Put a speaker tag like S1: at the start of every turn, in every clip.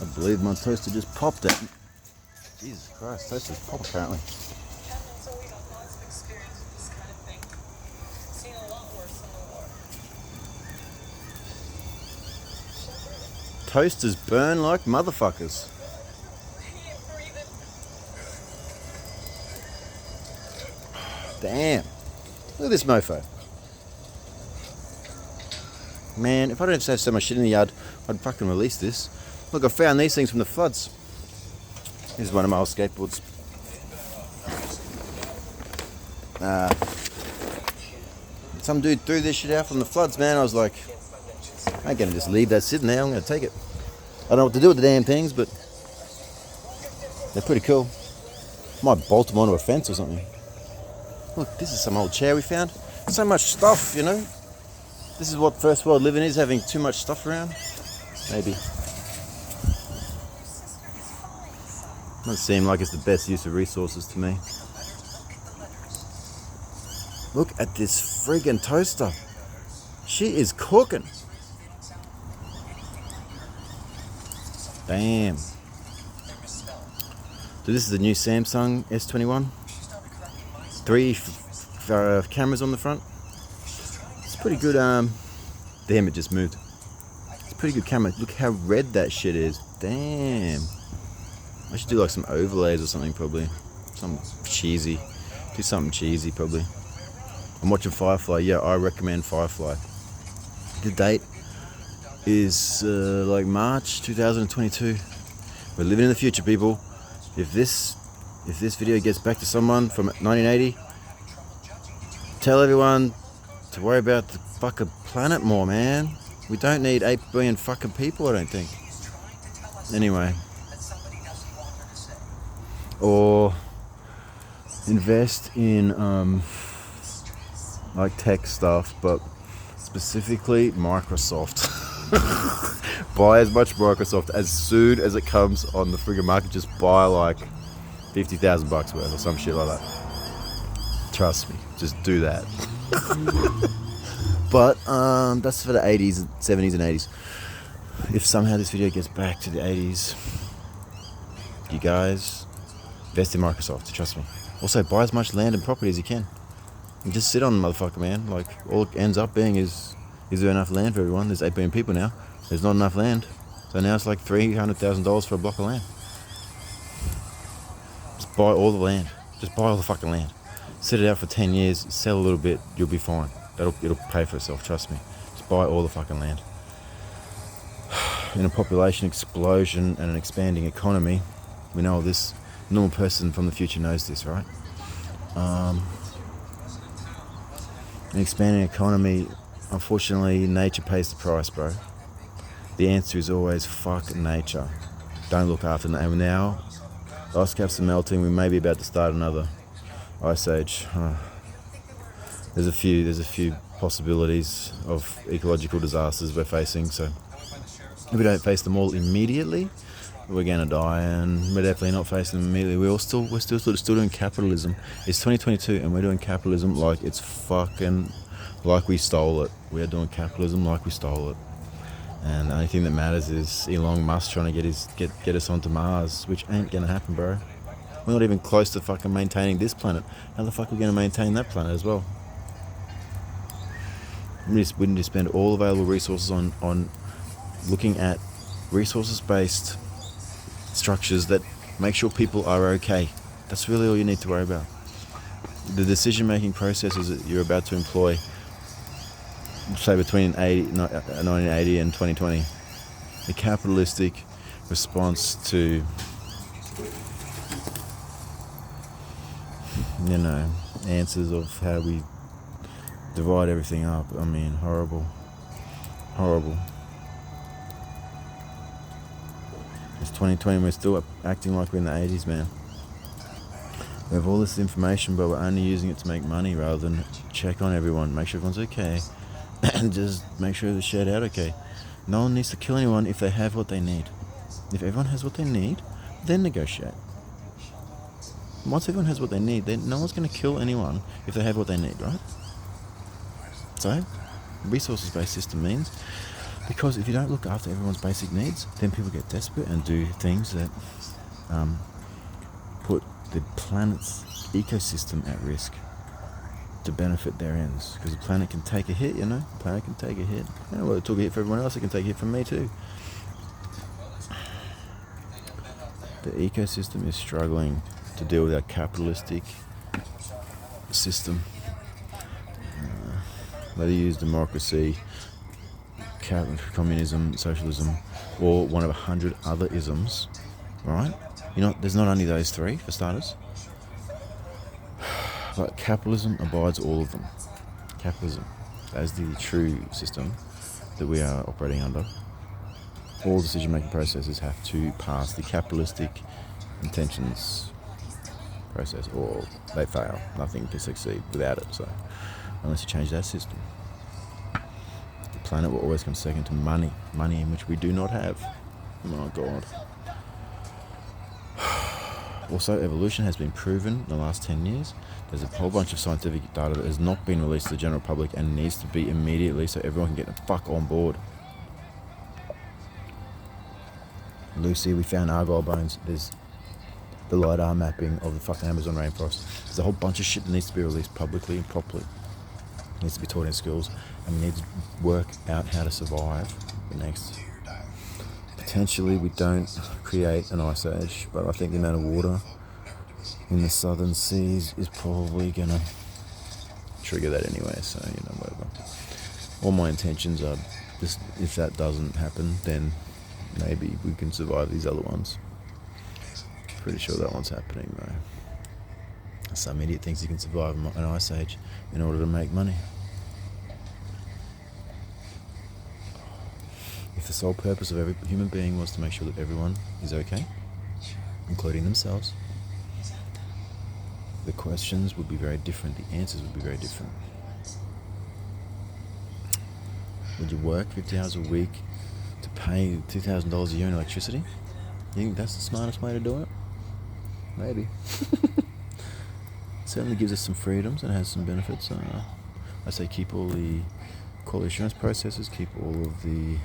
S1: I believe my toaster just popped it. Jesus Christ, toaster's pop apparently. Toasters burn like motherfuckers. Damn. Look at this mofo. Man, if I didn't have so much shit in the yard, I'd fucking release this. Look, I found these things from the floods. This is one of my old skateboards. Some dude threw this shit out from the floods, man. I was like, I ain't gonna just leave that sitting there. I'm gonna take it. I don't know what to do with the damn things, but they're pretty cool. Might bolt them onto a fence or something. Look, this is some old chair we found. So much stuff, you know. This is what first world living is, having too much stuff around. Maybe. Doesn't seem like it's the best use of resources to me. Look at this friggin' toaster. She is cooking. Damn. So this is the new Samsung S21. 3 cameras on the front. It's pretty good. Damn, it just moved. It's a pretty good camera. Look how red that shit is. Damn. I should do like some overlays or something probably. Some cheesy. Do something cheesy probably. I'm watching Firefly. Yeah, I recommend Firefly. The date is like March 2022. We're living in the future, people. If this video gets back to someone from 1980, tell everyone to worry about the fucking planet more, man. We don't need 8 billion fucking people, I don't think. Anyway. Or invest in like tech stuff, but specifically Microsoft. Buy as much Microsoft as soon as it comes on the friggin' market. Just buy like $50,000 worth or some shit like that. Trust me, just do that. But that's for the 80s, 70s and 80s. If somehow this video gets back to the 80s, you guys invest in Microsoft, trust me. Also, buy as much land and property as you can. And just sit on the motherfucker, man. Like, all it ends up being is there enough land for everyone? There's 8 billion people now. There's not enough land. So now it's like $300,000 for a block of land. Just buy all the land. Just buy all the fucking land. Sit it out for 10 years, sell a little bit, you'll be fine. It'll pay for itself, trust me. Just buy all the fucking land. In a population explosion and an expanding economy, we know all this. Normal person from the future knows this, right? An expanding economy, unfortunately, nature pays the price, bro. The answer is always fuck nature. Don't look after nature. And now, ice caps are melting. We may be about to start another ice age. There's a few possibilities of ecological disasters we're facing. So if we don't face them all immediately, we're gonna die, and we're definitely not facing them immediately. We're still doing capitalism. It's 2022, and we're doing capitalism like it's fucking like we stole it. We are doing capitalism like we stole it. And the only thing that matters is Elon Musk trying to get us onto Mars, which ain't gonna happen, bro. We're not even close to fucking maintaining this planet. How the fuck are we gonna maintain that planet as well? We need to spend all available resources on looking at resources-based structures that make sure people are okay. That's really all you need to worry about. The decision-making processes that you're about to employ, say between 1980 and 2020, the capitalistic response to, answers of how we divide everything up. I mean, horrible. It's 2020 and we're still acting like we're in the 80s, man. We have all this information, but we're only using it to make money rather than check on everyone, make sure everyone's okay, and just make sure they're shared out okay. No one needs to kill anyone if they have what they need. If everyone has what they need, then negotiate. Once everyone has what they need, then no one's going to kill anyone if they have what they need, right? So, resources-based system means Because if you don't look after everyone's basic needs, then people get desperate and do things that put the planet's ecosystem at risk to benefit their ends. Because the planet can take a hit, The planet can take a hit. Well, it took a hit for everyone else, it can take a hit from me too. The ecosystem is struggling to deal with our capitalistic system. Whether you use democracy, communism, socialism, or one of 100 other isms, right? There's not only those three, for starters. But capitalism abides all of them. Capitalism, as the true system that we are operating under, all decision-making processes have to pass the capitalistic intentions process, or they fail. Nothing can succeed without it. So, unless you change that system, the planet will always come second to money in which we do not have. My God. Also, evolution has been proven in the last 10 years. There's a whole bunch of scientific data that has not been released to the general public and needs to be immediately so everyone can get the fuck on board. Lucy, we found Argyle bones. There's the LiDAR mapping of the fucking Amazon rainforest. There's a whole bunch of shit that needs to be released publicly and properly. It needs to be taught in schools, and we need to work out how to survive the next. Potentially, we don't create an ice age, but I think the amount of water in the southern seas is probably gonna trigger that anyway. So whatever. All my intentions are just, if that doesn't happen, then maybe we can survive these other ones. Pretty sure that one's happening though. Some idiot thinks he can survive an ice age in order to make money. If the sole purpose of every human being was to make sure that everyone is okay, including themselves, the questions would be very different, the answers would be very different. Would you work 50 hours a week to pay $2,000 a year in electricity? You think that's the smartest way to do it? Maybe. Certainly gives us some freedoms and has some benefits. I say keep all the quality assurance processes, keep all of the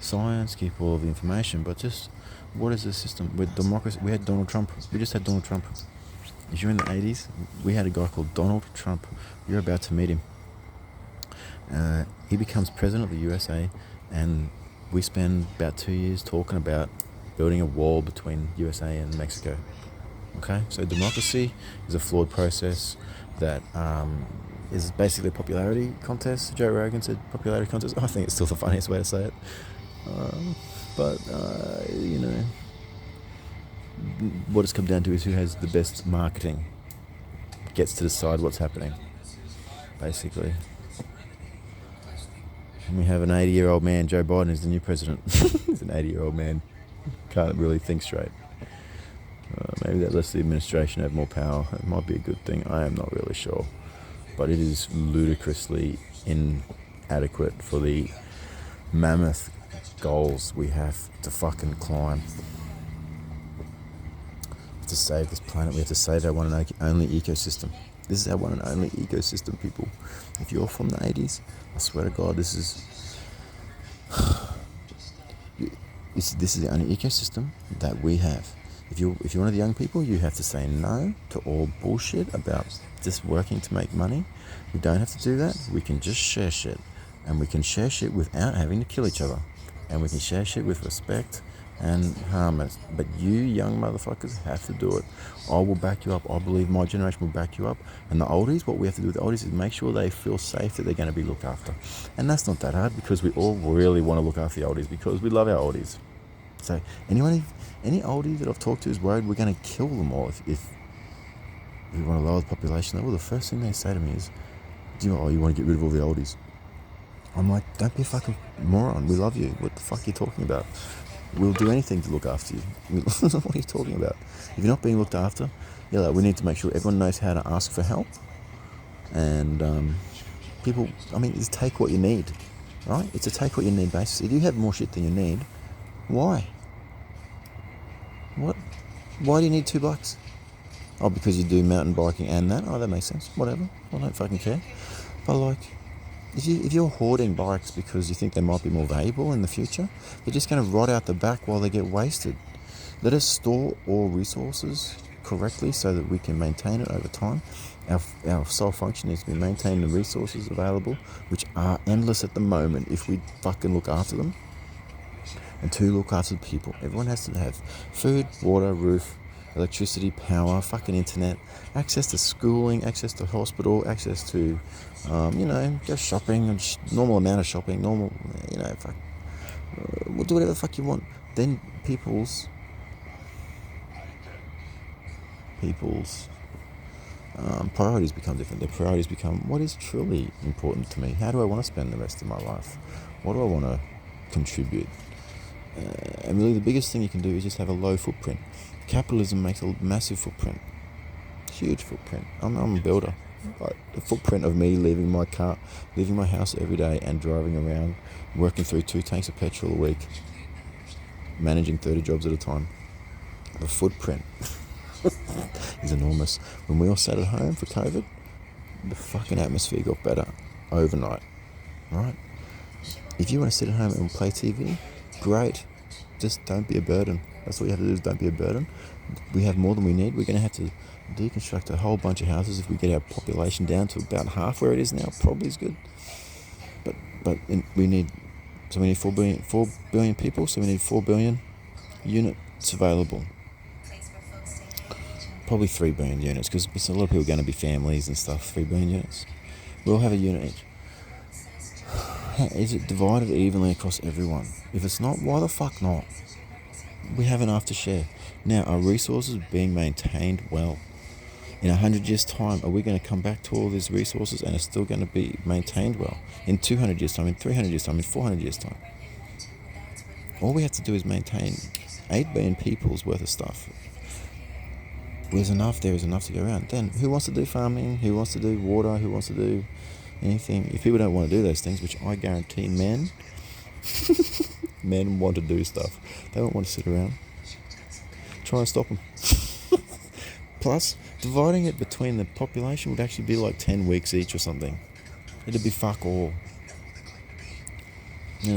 S1: science, keep all of the information, but just what is the system? With democracy, we had Donald Trump. We just had Donald Trump. If you're in the 80s, we had a guy called Donald Trump. You're about to meet him. He becomes president of the USA, and we spend about 2 years talking about building a wall between USA and Mexico. Okay, so democracy is a flawed process that is basically a popularity contest. Joe Rogan said popularity contest. I think it's still the funniest way to say it. But what it's come down to is who has the best marketing gets to decide what's happening, basically. And we have an 80-year-old man. Joe Biden is the new president. He's an 80-year-old man. Can't really think straight. Maybe that lets the administration have more power. It might be a good thing. I am not really sure. But it is ludicrously inadequate for the mammoth goals we have to fucking climb. To save this planet, we have to save our one and only ecosystem. This is our one and only ecosystem, people. If you're from the 80s, I swear to God, this is the only ecosystem that we have. If you're one of the young people, you have to say no to all bullshit about just working to make money. We don't have to do that. We can just share shit. And we can share shit without having to kill each other. And we can share shit with respect and harmless. But you young motherfuckers have to do it. I will back you up. I believe my generation will back you up. And the oldies, what we have to do with the oldies is make sure they feel safe, that they're going to be looked after. And that's not that hard, because we all really want to look after the oldies, because we love our oldies. So any oldie that I've talked to is worried we're going to kill them all if we want to lower the population level. The first thing they say to me is, you want to get rid of all the oldies? I'm like, don't be a fucking moron. We love you. What the fuck are you talking about? We'll do anything to look after you. What are you talking about? If you're not being looked after, we need to make sure everyone knows how to ask for help. And people, it's take what you need, right? It's a take what you need basis. If you have more shit than you need, why? What? Why do you need $2? Oh, because you do mountain biking and that? Oh, that makes sense. Whatever. I don't fucking care. But If you're hoarding bikes because you think they might be more valuable in the future, they're just going to rot out the back while they get wasted. Let us store all resources correctly so that we can maintain it over time. Our sole function is to maintain the resources available, which are endless at the moment if we fucking look after them. And to look after the people. Everyone has to have food, water, roof, electricity, power, fucking internet, access to schooling, access to hospital, access to, go shopping, normal amount of shopping, normal, we'll do whatever the fuck you want. Then people's priorities become different. Their priorities become, what is truly important to me? How do I want to spend the rest of my life? What do I want to contribute? And really the biggest thing you can do is just have a low footprint. Capitalism makes a massive footprint. Huge footprint. I'm a builder. Like the footprint of me leaving my car, leaving my house every day and driving around, working through 2 tanks of petrol a week, managing 30 jobs at a time. The footprint is enormous. When we all sat at home for COVID, the fucking atmosphere got better overnight. Right? If you want to sit at home and play TV, great. Just don't be a burden. That's all you have to do, is don't be a burden. We have more than we need. We're going to have to deconstruct a whole bunch of houses if we get our population down to about half where it is now. Probably is good. But we need 4 billion people, so we need 4 billion units available. Probably 3 billion units, because a lot of people are going to be families and stuff. 3 billion units. We'll have a unit each. Is it divided evenly across everyone? If it's not, why the fuck not? We have enough to share. Now, are resources being maintained well? In 100 years' time, are we going to come back to all these resources and it's still going to be maintained well? In 200 years' time, in 300 years' time, in 400 years' time? All we have to do is maintain 8 billion people's worth of stuff. There's enough to go around. Then, who wants to do farming? Who wants to do water? Who wants to do anything? If people don't want to do those things, which I guarantee men want to do stuff. They don't want to sit around. Try and stop them. Plus, dividing it between the population would actually be like 10 weeks each or something. It'd be fuck all.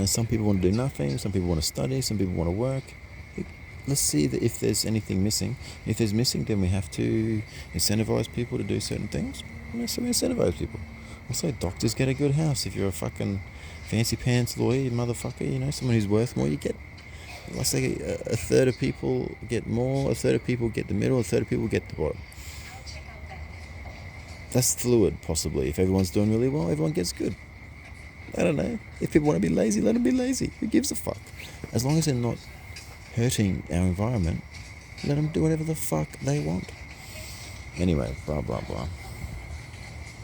S1: Some people want to do nothing, some people want to study, some people want to work. Let's see that if there's anything missing. If there's missing, then we have to incentivize people to do certain things. So we incentivize people. We'll say doctors get a good house. If you're a fucking fancy pants lawyer, you motherfucker, someone who's worth more, you get, let's say a third of people get more, a third of people get the middle, a third of people get the bottom. That's fluid, possibly. If everyone's doing really well, everyone gets good. I don't know. If people want to be lazy, let them be lazy. Who gives a fuck? As long as they're not hurting our environment, let them do whatever the fuck they want. Anyway, blah, blah, blah.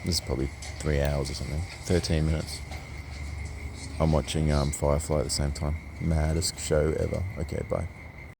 S1: This is probably 3 hours or something. 13 minutes. I'm watching Firefly at the same time. Maddest show ever. Okay, bye.